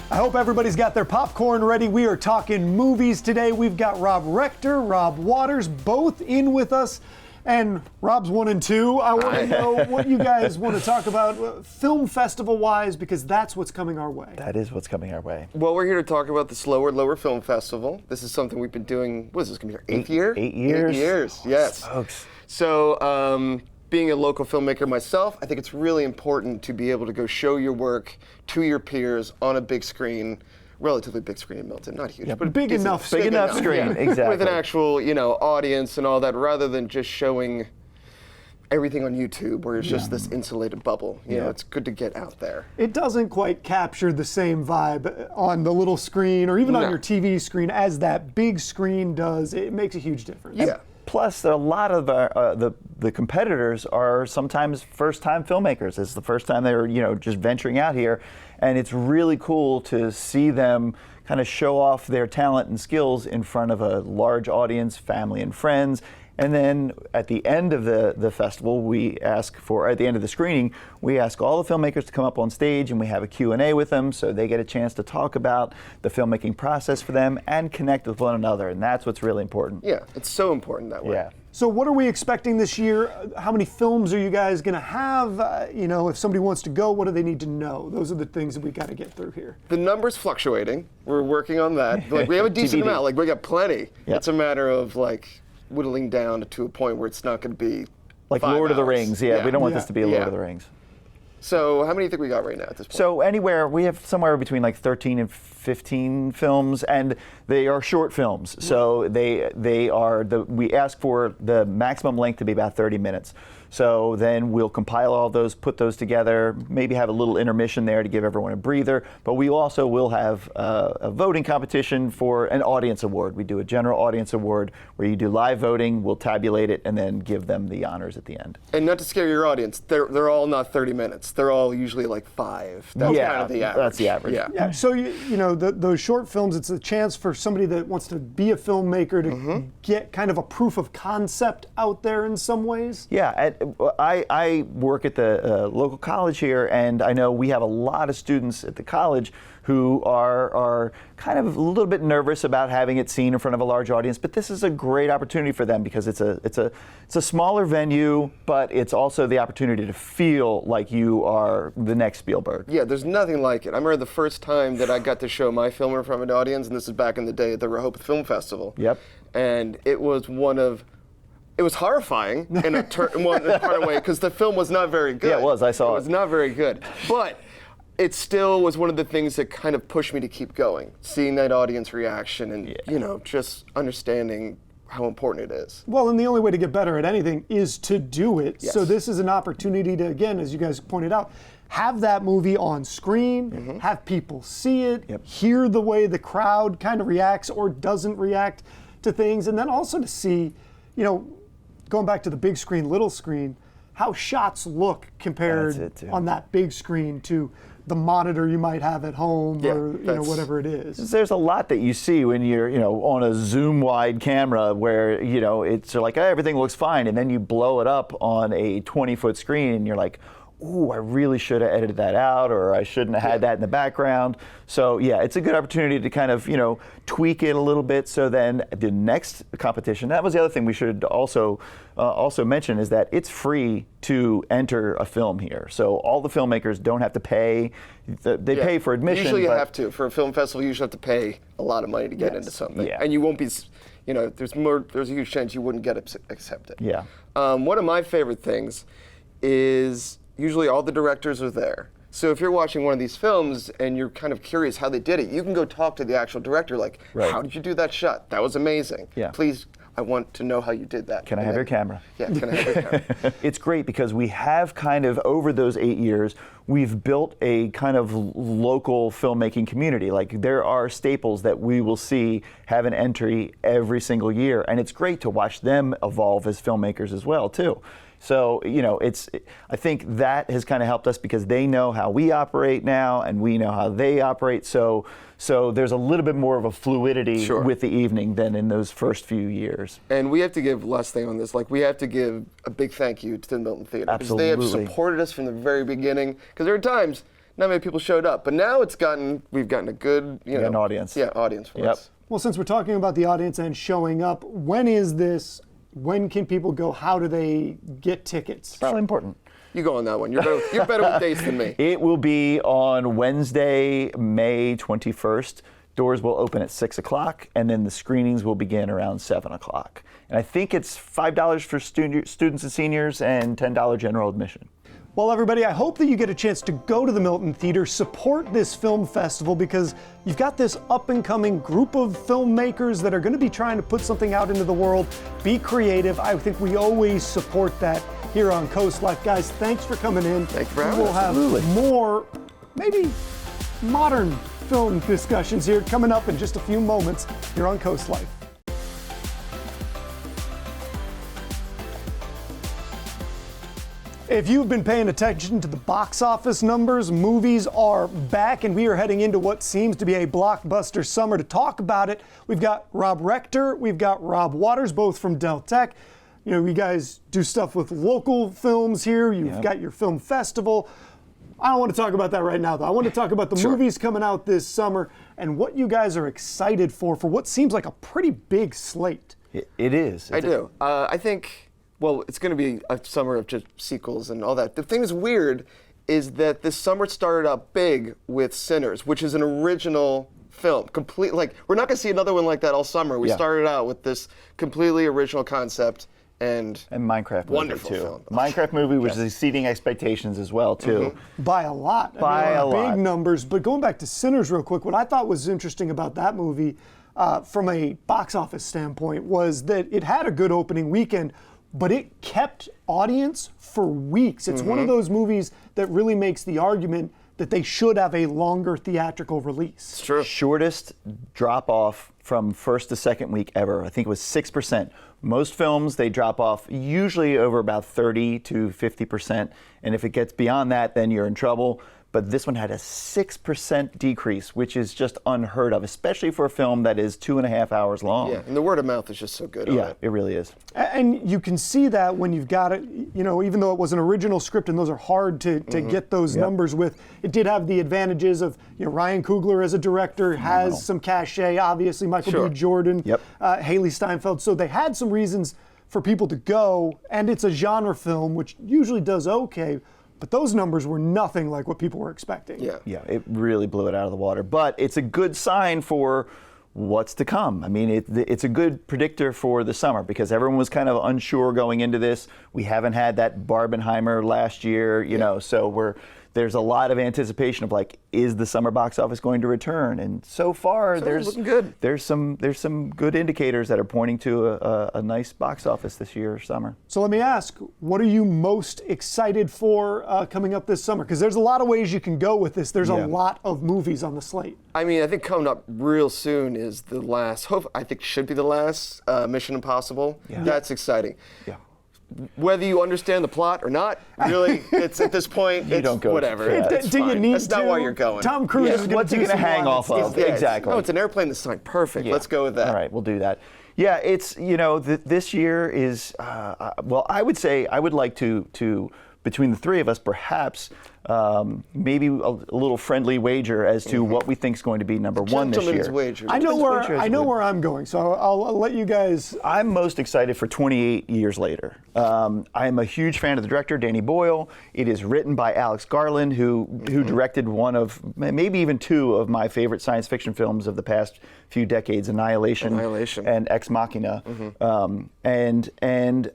I hope everybody's got their popcorn ready. We are talking movies today. We've got Rob Rector, Rob Waters, both in with us. And Rob's 1 and 2. I want to know what you guys want to talk about film festival-wise, because that's what's coming our way. That is what's coming our way. Well, we're here to talk about the Slower Lower Film Festival. This is something we've been doing, what is this, going to be our 8th year? 8 years. 8 years, yes. Folks. So, being a local filmmaker myself, I think it's really important to be able to go show your work to your peers on a big screen, relatively big screen in Milton, not huge, but big enough screen, exactly. With an actual, audience and all that, rather than just showing everything on YouTube where it's just this insulated bubble. You know, it's good to get out there. It doesn't quite capture the same vibe on the little screen or even on your TV screen as that big screen does. It makes a huge difference. Yeah. Plus, a lot of the competitors are sometimes first-time filmmakers. It's the first time they're just venturing out here, and it's really cool to see them kind of show off their talent and skills in front of a large audience, family and friends. And then at the end of the festival, at the end of the screening, we ask all the filmmakers to come up on stage and we have a Q&A with them so they get a chance to talk about the filmmaking process for them and connect with one another. And that's what's really important. Yeah, it's so important that way. Yeah. So what are we expecting this year? How many films are you guys going to have? If somebody wants to go, what do they need to know? Those are the things that we got to get through here. The number's fluctuating. We're working on that. We have a decent amount. We got plenty. Yep. It's a matter of whittling down to a point where it's not going to be like 5 Lord of the hours. Rings. Yeah, we don't want this to be a Lord of the Rings. So how many do you think we got right now at this point? So we have somewhere between 13 and 15 films, and they are short films. So we ask for the maximum length to be about 30 minutes. So then we'll compile all those, put those together, maybe have a little intermission there to give everyone a breather. But we also will have a voting competition for an audience award. We do a general audience award where you do live voting, we'll tabulate it, and then give them the honors at the end. And not to scare your audience, they're all not 30 minutes. They're all usually 5. That's kind of the average. That's the average. Yeah. So those short films, it's a chance for somebody that wants to be a filmmaker to get kind of a proof of concept out there in some ways. Yeah. I work at the local college here, and I know we have a lot of students at the college who are kind of a little bit nervous about having it seen in front of a large audience, but this is a great opportunity for them because it's a smaller venue, but it's also the opportunity to feel like you are the next Spielberg. Yeah, there's nothing like it. I remember the first time that I got to show my film in front of an audience, and this is back in the day at the Rehoboth Film Festival. Yep. And it was it was horrifying in a part of way because the film was not very good. Yeah, it was. I saw it. It was not very good. But it still was one of the things that kind of pushed me to keep going, seeing that audience reaction and, just understanding how important it is. Well, and the only way to get better at anything is to do it. Yes. So this is an opportunity to, again, as you guys pointed out, have that movie on screen, have people see it, hear the way the crowd kind of reacts or doesn't react to things, and then also to see, going back to the big screen, little screen, how shots look compared on that big screen to the monitor you might have at home or whatever it is. There's a lot that you see when you're on a zoom wide camera where it's like everything looks fine, and then you blow it up on a 20-foot screen and you're like, ooh, I really should have edited that out, or I shouldn't have had that in the background. So yeah, it's a good opportunity to kind of, tweak it a little bit. So then the next competition, that was the other thing we should also mention, is that it's free to enter a film here. So all the filmmakers don't have to pay. They pay for admission. Usually you have to. For a film festival, you usually have to pay a lot of money to get into something. Yeah. And you won't be, there's a huge chance you wouldn't get accepted. Yeah. One of my favorite things is usually all the directors are there. So if you're watching one of these films and you're kind of curious how they did it, you can go talk to the actual director, how did you do that shot? That was amazing. Yeah. Please, I want to know how you did that. Can I have your camera? Yeah, can I have your camera? It's great because we have kind of, over those 8 years, we've built a kind of local filmmaking community. Like, there are staples that we will see have an entry every single year, and it's great to watch them evolve as filmmakers as well, too. So, I think that has kind of helped us because they know how we operate now and we know how they operate. So there's a little bit more of a fluidity with the evening than in those first few years. And we have to give last thing on this. We have to give a big thank you to the Milton Theater. Absolutely. Because they have supported us from the very beginning. Because there are times not many people showed up. But now we've gotten a good, an audience. Yeah, audience for us. Well, since we're talking about the audience and showing up, when is this? When can people go? How do they get tickets? Probably important. You go on that one. You're better with dates than me. It will be on Wednesday, May 21st. Doors will open at 6 o'clock, and then the screenings will begin around 7 o'clock. And I think it's $5 for students and seniors and $10 general admission. Well, everybody, I hope that you get a chance to go to the Milton Theater, support this film festival, because you've got this up-and-coming group of filmmakers that are going to be trying to put something out into the world, be creative. I think we always support that here on CoastLife. Guys, thanks for coming in. Thank you for having us. We'll have more, maybe modern film discussions here coming up in just a few moments here on CoastLife. If you've been paying attention to the box office numbers, movies are back, and we are heading into what seems to be a blockbuster summer. To talk about it, we've got Rob Rector, we've got Rob Waters, both from Del Tech. You know, you guys do stuff with local films here. You've got your film festival. I don't want to talk about that right now, though. I want to talk about the movies coming out this summer and what you guys are excited for what seems like a pretty big slate. It is. I do. I think... Well, it's going to be a summer of just sequels and all that. The thing that's weird is that this summer started out big with Sinners, which is an original film. We're not going to see another one like that all summer. We started out with this completely original concept and Minecraft wonderful movie too. film. Minecraft movie was exceeding expectations as well too. By a lot. Big numbers. But going back to Sinners real quick, what I thought was interesting about that movie from a box office standpoint was that it had a good opening weekend, but it kept audience for weeks. It's one of those movies that really makes the argument that they should have a longer theatrical release. It's true. Shortest drop off from first to second week ever. I think it was 6%. Most films, they drop off usually over about 30 to 50%. And if it gets beyond that, then you're in trouble. But this one had a 6% decrease, which is just unheard of, especially for a film that is 2.5 hours long. Yeah, and the word of mouth is just so good. Yeah, it really is. And you can see that when you've got it, you know, even though it was an original script and those are hard to get those numbers with, it did have the advantages of, you know, Ryan Coogler as a director has some cachet, obviously, Michael B. Jordan, Haley Steinfeld. So they had some reasons for people to go, and it's a genre film, which usually does okay. But those numbers were nothing like what people were expecting. Yeah, it really blew it out of the water. But it's a good sign for what's to come. I mean, it's a good predictor for the summer because everyone was kind of unsure going into this. We haven't had that Barbenheimer last year, you know, so there's a lot of anticipation of like, is the summer box office going to return? And so far, looking good. There's some good indicators that are pointing to a nice box office this year, summer. So let me ask, what are you most excited for coming up this summer? Because there's a lot of ways you can go with this. There's a lot of movies on the slate. I mean, I think coming up real soon is the last, I think should be the last, Mission Impossible. Yeah. That's exciting. Yeah. Whether you understand the plot or not, really, it's at this point, it's don't go whatever. Do you need That's not why you're going. Tom Cruise is what's he going to hang off of? Exactly. Oh, it's an airplane this time. Perfect. Let's go with that. All right, we'll do that. Yeah, it's, you know, this year is, well, I would say I would like to between the three of us, perhaps maybe a little friendly wager as to what we think is going to be number one this year. Gentleman's wager. I know where I'm going, so I'll let you guys. I'm most excited for 28 Years Later. I am a huge fan of the director, Danny Boyle. It is written by Alex Garland, who directed one of, maybe even two of my favorite science fiction films of the past few decades, Annihilation. And Ex Machina. And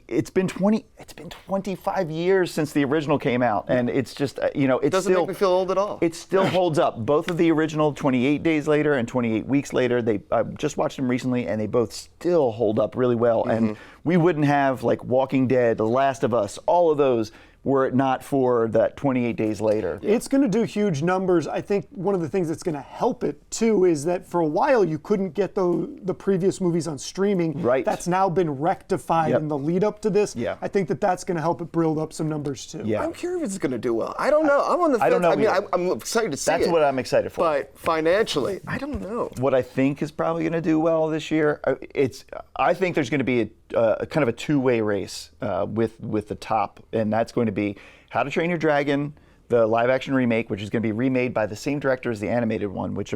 it's been 25 years since the original came out, and it's just, you know, it doesn't make me feel old at all. It still holds up. Both of the original 28 Days Later and 28 Weeks Later, I just watched them recently, and they both still hold up really well. And we wouldn't have like Walking Dead, The Last of Us, all of those were it not for that 28 Days Later. It's going to do huge numbers. I think one of the things that's going to help it, too, is that for a while you couldn't get the previous movies on streaming. Right. That's now been rectified in the lead up to this. Yeah. I think that's going to help it build up some numbers, too. Yeah. I'm curious if it's going to do well. I don't know. I'm on the fence. I don't know. I mean, I'm excited to see it. That's what I'm excited for. But financially, I don't know. What I think is probably going to do well this year, I think there's going to be a kind of a two-way race with the top, and that's going to be How to Train Your Dragon, the live action remake, which is going to be remade by the same director as the animated one, which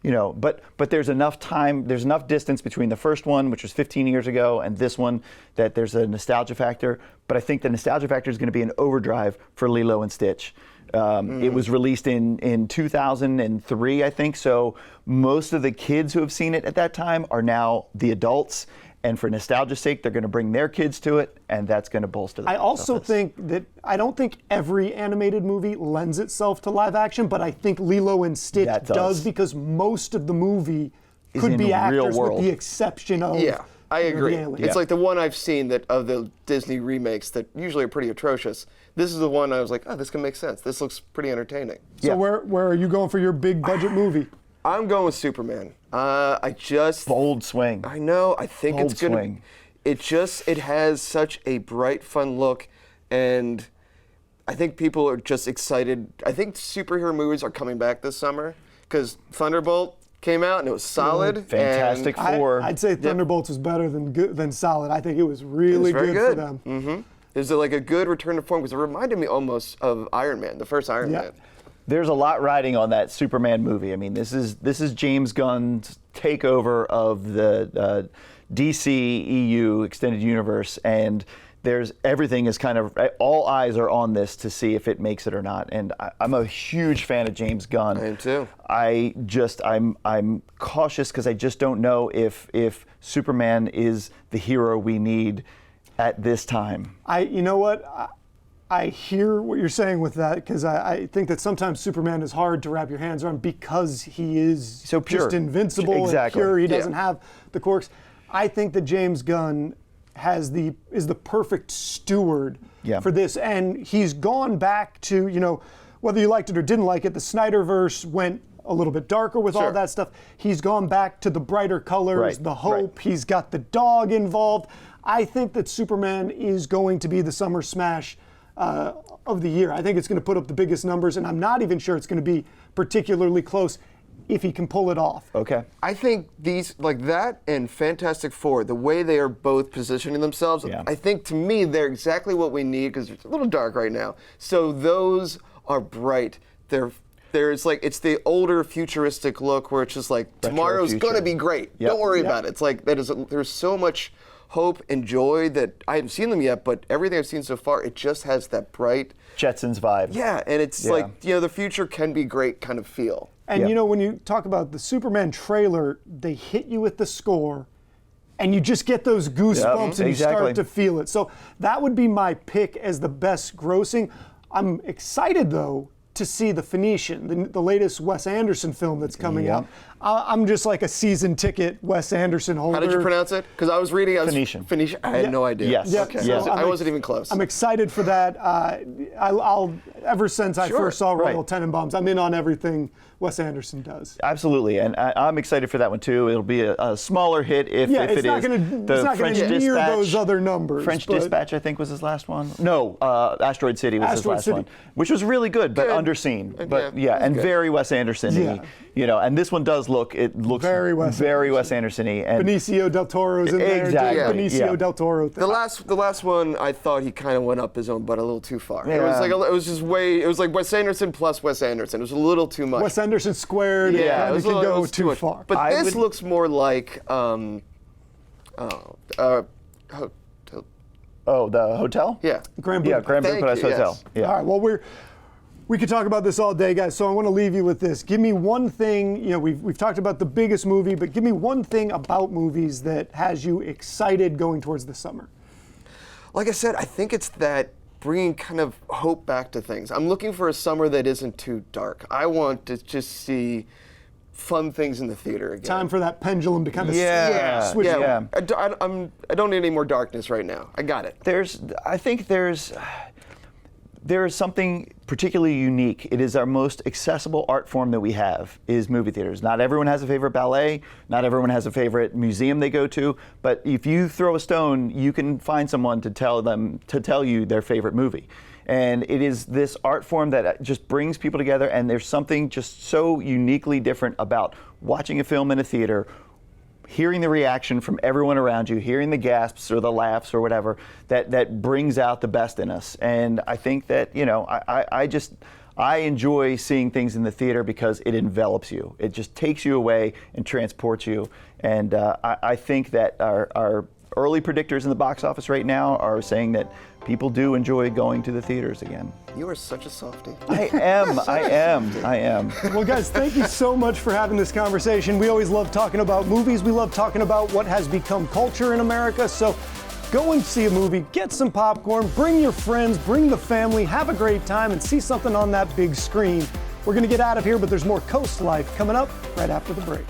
but there's enough time, there's enough distance between the first one, which was 15 years ago, and this one that there's a nostalgia factor. But I think the nostalgia factor is going to be an overdrive for Lilo and Stitch. It was released in 2003, I think. So most of the kids who have seen it at that time are now the adults. And for nostalgia's sake, they're going to bring their kids to it, and that's going to bolster the I also think that I don't think every animated movie lends itself to live action, but I think Lilo and Stitch does because most of the movie could be actors with the exception of I agree. The it's like the one I've seen that of the Disney remakes that usually are pretty atrocious. This is the one I was like, oh, this can make sense. This looks pretty entertaining. So where are you going for your big budget movie? I'm going with Superman. Bold swing. I know. I think it's gonna. It has such a bright, fun look, and I think people are just excited. I think superhero movies are coming back this summer because Thunderbolt came out and it was solid. Fantastic Four. I'd say Thunderbolts was better than solid. I think it was really good for them. Mm-hmm. It was like a good return to form because it reminded me almost of Iron Man, the first Iron Man. There's a lot riding on that Superman movie. I mean, this is James Gunn's takeover of the DC EU extended universe, and everything is kind of, all eyes are on this to see if it makes it or not. And I'm a huge fan of James Gunn. I am too. I'm cautious because I just don't know if Superman is the hero we need at this time. You know what? I hear what you're saying with that because I think that sometimes Superman is hard to wrap your hands around because he is so pure. Just invincible and pure. He doesn't have the quirks. I think that James Gunn is the perfect steward for this, and he's gone back to, whether you liked it or didn't like it, the Snyderverse went a little bit darker with all that stuff. He's gone back to the brighter colors, the hope. He's got the dog involved. I think that Superman is going to be the summer smash of the year. I think it's going to put up the biggest numbers, and I'm not even sure it's going to be particularly close if he can pull it off. Okay. I think these, like that and Fantastic Four, the way they are both positioning themselves, I think to me they're exactly what we need because it's a little dark right now. So those are bright. There's like, it's the older futuristic look where it's just like, tomorrow's going to be great. Don't worry about it. It's like, there's so much hope and joy that I haven't seen them yet, but everything I've seen so far, it just has that bright Jetsons vibe. Yeah, and it's like, the future can be great kind of feel. And when you talk about the Superman trailer, they hit you with the score and you just get those goosebumps and you start to feel it. So that would be my pick as the best grossing. I'm excited though to see The Phoenician, the latest Wes Anderson film that's coming out. I'm just like a season ticket Wes Anderson holder. How did you pronounce it? Because I was reading Phoenician. Phoenician. I had no idea. Yes. Yeah. Okay. So I wasn't even close. I'm excited for that. I'll ever since I first saw Royal Tenenbaums, I'm in on everything Wes Anderson does. Absolutely, and I'm excited for that one too. It'll be a smaller hit if it is. It's not going to near those other numbers. French Dispatch, I think, was his last one. No, Asteroid City was his last one, which was really good, but underseen. But and very Wes Anderson-y. And this one does look very Wes Anderson-y. And Benicio del Toro's in there. Benicio del Toro. The last one, I thought he kind of went up his own butt a little too far. It was like Wes Anderson plus Wes Anderson. It was a little too much. Wes Anderson squared. Yeah, it can go too far. But this looks more like the hotel? Yeah. Grand Budapest Hotel. Yes. Yeah. All right. Well, we could talk about this all day, guys. So I want to leave you with this. Give me one thing. We've talked about the biggest movie, but give me one thing about movies that has you excited going towards the summer. Like I said, I think it's that bringing kind of hope back to things. I'm looking for a summer that isn't too dark. I want to just see fun things in the theater again. Time for that pendulum to kind of switch. Yeah. I don't need any more darkness right now. I got it. I think there is something particularly unique. It is our most accessible art form that we have, is movie theaters. Not everyone has a favorite ballet, not everyone has a favorite museum they go to, but if you throw a stone, you can find someone to tell you their favorite movie. And it is this art form that just brings people together, and there's something just so uniquely different about watching a film in a theater, hearing the reaction from everyone around you, hearing the gasps or the laughs or whatever, that brings out the best in us. And I think that, I enjoy seeing things in the theater because it envelops you. It just takes you away and transports you. And I think that our early predictors in the box office right now are saying that people do enjoy going to the theaters again. You are such a softie. I am. Well, guys, thank you so much for having this conversation. We always love talking about movies. We love talking about what has become culture in America. So go and see a movie, get some popcorn, bring your friends, bring the family, have a great time, and see something on that big screen. We're going to get out of here, but there's more Coast Life coming up right after the break.